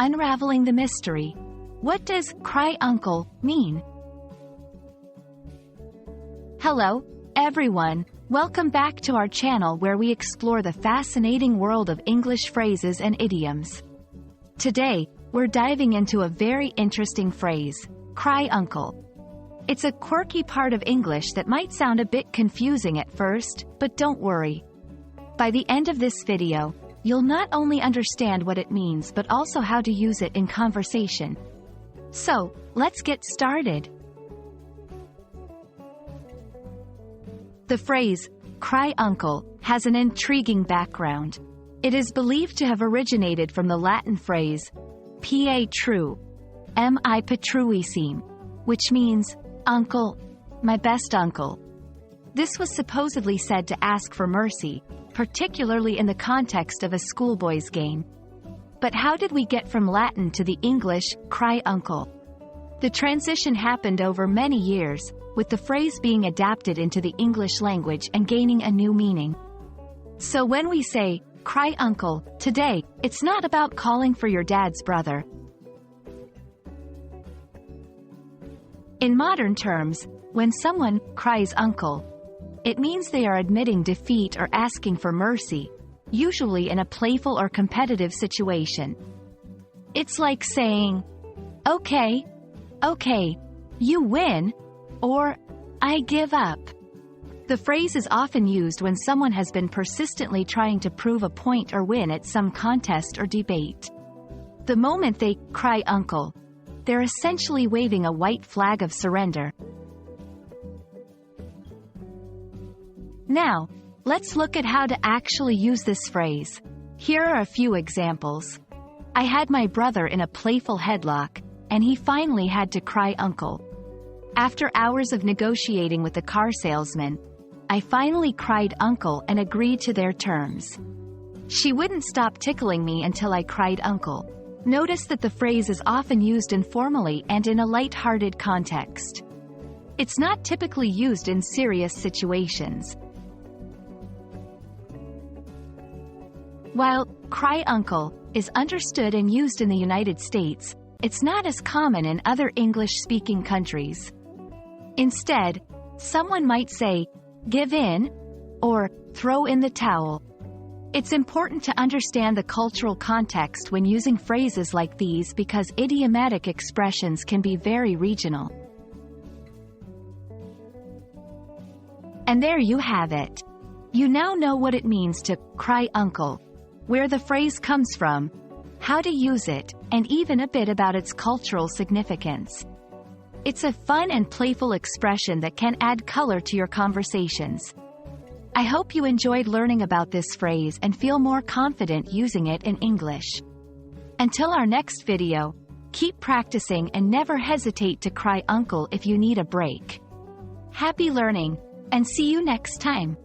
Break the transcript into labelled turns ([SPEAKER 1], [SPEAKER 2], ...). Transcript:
[SPEAKER 1] Unraveling the Mystery. What does "cry uncle" mean? Hello, everyone. Welcome back to our channel where we explore the fascinating world of English phrases and idioms. Today, we're diving into a very interesting phrase, cry uncle. It's a quirky part of English that might sound a bit confusing at first, but don't worry. By the end of this video, you'll not only understand what it means but also how to use it in conversation. So, let's get started. The phrase, cry uncle, has an intriguing background. It is believed to have originated from the Latin phrase, pa true, mi patruissime, which means, uncle, my best uncle. This was supposedly said to ask for mercy, particularly in the context of a schoolboy's game. But how did we get from Latin to the English, cry uncle? The transition happened over many years, with the phrase being adapted into the English language and gaining a new meaning. So when we say, cry uncle, today, it's not about calling for your dad's brother. In modern terms, when someone cries uncle, it means they are admitting defeat or asking for mercy, usually in a playful or competitive situation. It's like saying, okay, you win, or I give up. The phrase is often used when someone has been persistently trying to prove a point or win at some contest or debate. The moment they cry uncle, they're essentially waving a white flag of surrender. Now, let's look at how to actually use this phrase. Here are a few examples. I had my brother in a playful headlock, and he finally had to cry uncle. After hours of negotiating with the car salesman, I finally cried uncle and agreed to their terms. She wouldn't stop tickling me until I cried uncle. Notice that the phrase is often used informally and in a light-hearted context. It's not typically used in serious situations. While cry uncle is understood and used in the United States, it's not as common in other English-speaking countries. Instead, someone might say, give in, or throw in the towel. It's important to understand the cultural context when using phrases like these because idiomatic expressions can be very regional. And there you have it. You now know what it means to cry uncle, where the phrase comes from, how to use it, and even a bit about its cultural significance. It's a fun and playful expression that can add color to your conversations. I hope you enjoyed learning about this phrase and feel more confident using it in English. Until our next video, keep practicing and never hesitate to cry uncle if you need a break. Happy learning, and see you next time.